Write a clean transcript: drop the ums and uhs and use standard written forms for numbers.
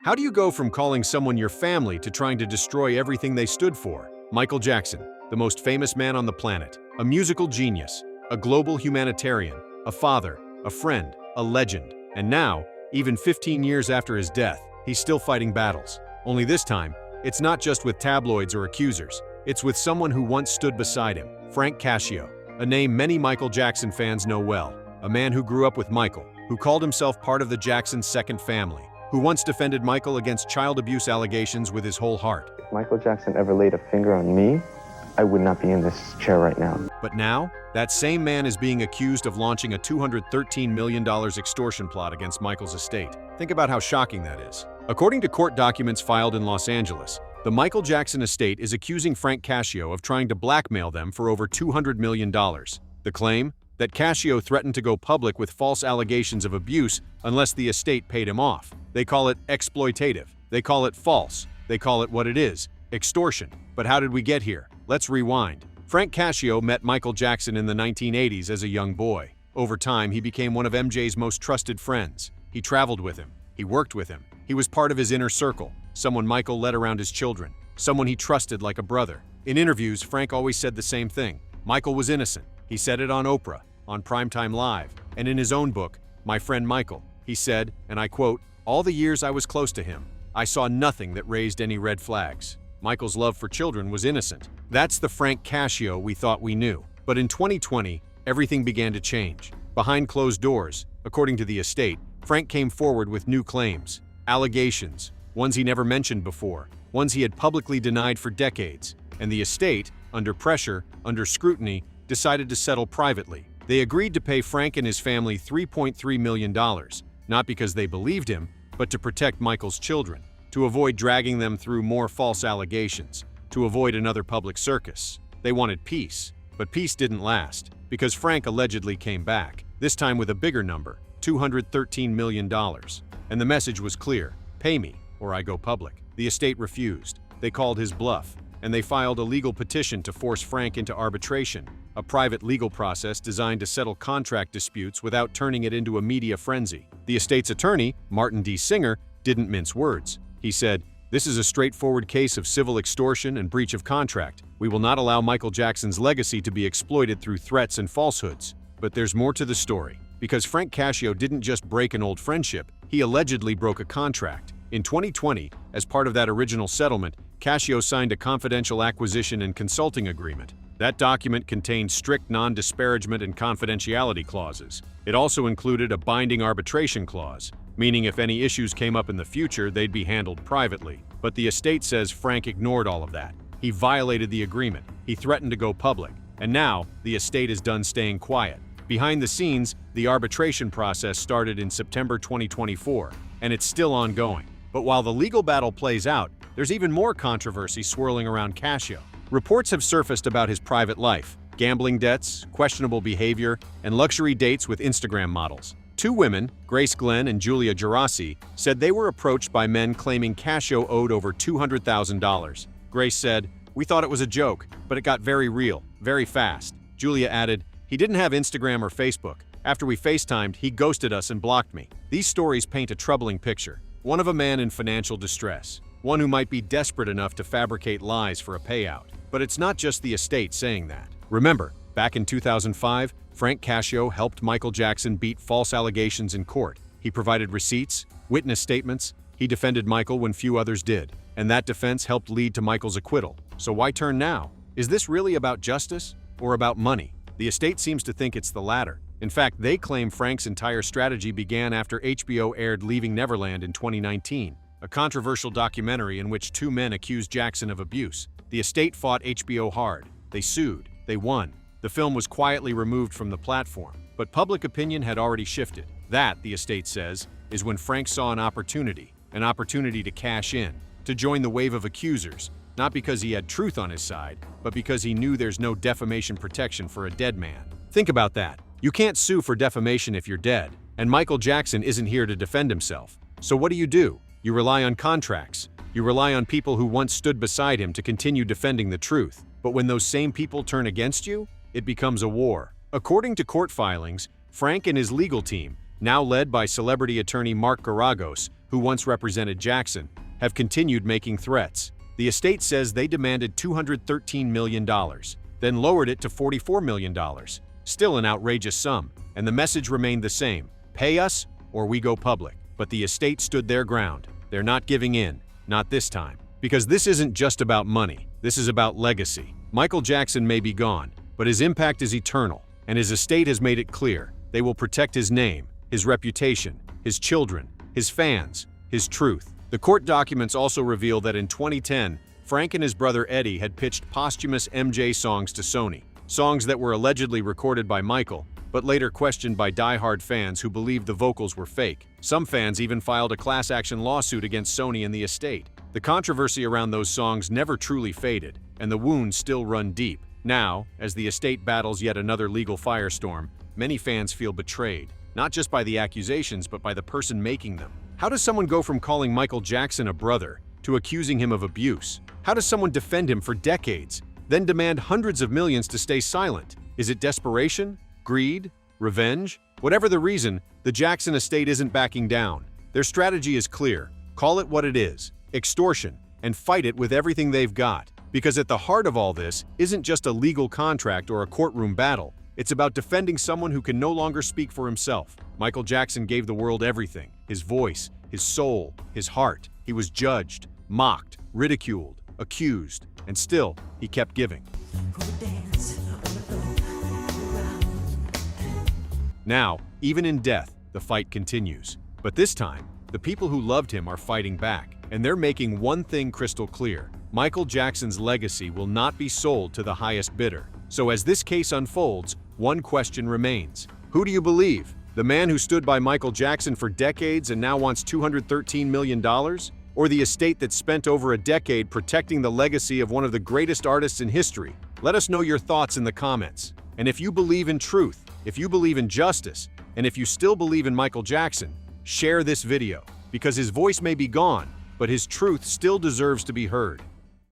How do you go from calling someone your family to trying to destroy everything they stood for? Michael Jackson, the most famous man on the planet, a musical genius, a global humanitarian, a father, a friend, a legend. And now, even 15 years after his death, he's still fighting battles. Only this time, it's not just with tabloids or accusers. It's with someone who once stood beside him, Frank Cascio, a name many Michael Jackson fans know well, a man who grew up with Michael, who called himself part of the Jackson second family, who once defended Michael against child abuse allegations with his whole heart. If Michael Jackson ever laid a finger on me, I would not be in this chair right now. But now, that same man is being accused of launching a $213 million extortion plot against Michael's estate. Think about how shocking that is. According to court documents filed in Los Angeles, the Michael Jackson estate is accusing Frank Cascio of trying to blackmail them for over $200 million. The claim? That Cascio threatened to go public with false allegations of abuse unless the estate paid him off. They call it exploitative. They call it false. They call it what it is, extortion. But how did we get here? Let's rewind. Frank Cascio met Michael Jackson in the 1980s as a young boy. Over time, he became one of MJ's most trusted friends. He traveled with him. He worked with him. He was part of his inner circle, someone Michael led around his children, someone he trusted like a brother. In interviews, Frank always said the same thing. Michael was innocent. He said it on Oprah, on Primetime Live, and in his own book, My Friend Michael. He said, and I quote, "All the years I was close to him, I saw nothing that raised any red flags." Michael's love for children was innocent. That's the Frank Cascio we thought we knew. But in 2020, everything began to change. Behind closed doors, according to the estate, Frank came forward with new claims, allegations, ones he never mentioned before, ones he had publicly denied for decades. And the estate, under pressure, under scrutiny, decided to settle privately. They agreed to pay Frank and his family $3.3 million, not because they believed him, but to protect Michael's children, to avoid dragging them through more false allegations, to avoid another public circus. They wanted peace, but peace didn't last, because Frank allegedly came back, this time with a bigger number, $213 million. And the message was clear: pay me, or I go public. The estate refused. They called his bluff, and they filed a legal petition to force Frank into arbitration, a private legal process designed to settle contract disputes without turning it into a media frenzy. The estate's attorney, Martin D. Singer, didn't mince words. He said, "This is a straightforward case of civil extortion and breach of contract. We will not allow Michael Jackson's legacy to be exploited through threats and falsehoods." But there's more to the story, because Frank Cascio didn't just break an old friendship, he allegedly broke a contract. In 2020, as part of that original settlement, Cascio signed a confidential acquisition and consulting agreement. That document contained strict non-disparagement and confidentiality clauses. It also included a binding arbitration clause, meaning if any issues came up in the future, they'd be handled privately. But the estate says Frank ignored all of that. He violated the agreement. He threatened to go public. And now, the estate is done staying quiet. Behind the scenes, the arbitration process started in September 2024, and it's still ongoing. But while the legal battle plays out, there's even more controversy swirling around Cascio. Reports have surfaced about his private life, gambling debts, questionable behavior, and luxury dates with Instagram models. Two women, Grace Glenn and Julia Gerasi, said they were approached by men claiming Cascio owed over $200,000. Grace said, "We thought it was a joke, but it got very real, very fast." Julia added, "He didn't have Instagram or Facebook. After we FaceTimed, he ghosted us and blocked me." These stories paint a troubling picture. One of a man in financial distress, one who might be desperate enough to fabricate lies for a payout. But it's not just the estate saying that. Remember, back in 2005, Frank Cascio helped Michael Jackson beat false allegations in court. He provided receipts, witness statements. He defended Michael when few others did. And that defense helped lead to Michael's acquittal. So why turn now? Is this really about justice or about money? The estate seems to think it's the latter. In fact, they claim Frank's entire strategy began after HBO aired Leaving Neverland in 2019, a controversial documentary in which two men accused Jackson of abuse. The estate fought HBO hard. They sued. They won. The film was quietly removed from the platform, but public opinion had already shifted. That, the estate says, is when Frank saw an opportunity to cash in, to join the wave of accusers, not because he had truth on his side, but because he knew there's no defamation protection for a dead man. Think about that. You can't sue for defamation if you're dead, and Michael Jackson isn't here to defend himself. So what do? You rely on contracts. You rely on people who once stood beside him to continue defending the truth. But when those same people turn against you, it becomes a war. According to court filings, Frank and his legal team, now led by celebrity attorney Mark Garagos, who once represented Jackson, have continued making threats. The estate says they demanded $213 million, then lowered it to $44 million. Still an outrageous sum, and the message remained the same: pay us or we go public. But the estate stood their ground. They're not giving in, not this time. Because this isn't just about money, this is about legacy. Michael Jackson may be gone, but his impact is eternal, and his estate has made it clear they will protect his name, his reputation, his children, his fans, his truth. The court documents also reveal that in 2010, Frank and his brother Eddie had pitched posthumous MJ songs to Sony, songs that were allegedly recorded by Michael, but later questioned by die-hard fans who believed the vocals were fake. Some fans even filed a class-action lawsuit against Sony and the estate. The controversy around those songs never truly faded, and the wounds still run deep. Now, as the estate battles yet another legal firestorm, many fans feel betrayed, not just by the accusations but by the person making them. How does someone go from calling Michael Jackson a brother to accusing him of abuse? How does someone defend him for decades, then demand hundreds of millions to stay silent? Is it desperation? Greed? Revenge? Whatever the reason, the Jackson estate isn't backing down. Their strategy is clear: call it what it is, extortion, and fight it with everything they've got. Because at the heart of all this isn't just a legal contract or a courtroom battle. It's about defending someone who can no longer speak for himself. Michael Jackson gave the world everything: his voice, his soul, his heart. He was judged, mocked, ridiculed, accused, and still, he kept giving. Now, even in death, the fight continues. But this time, the people who loved him are fighting back, and they're making one thing crystal clear: Michael Jackson's legacy will not be sold to the highest bidder. So as this case unfolds, one question remains. Who do you believe? The man who stood by Michael Jackson for decades and now wants $213 million? Or the estate that spent over a decade protecting the legacy of one of the greatest artists in history? Let us know your thoughts in the comments. And if you believe in truth, if you believe in justice, and if you still believe in Michael Jackson, share this video, because his voice may be gone, but his truth still deserves to be heard.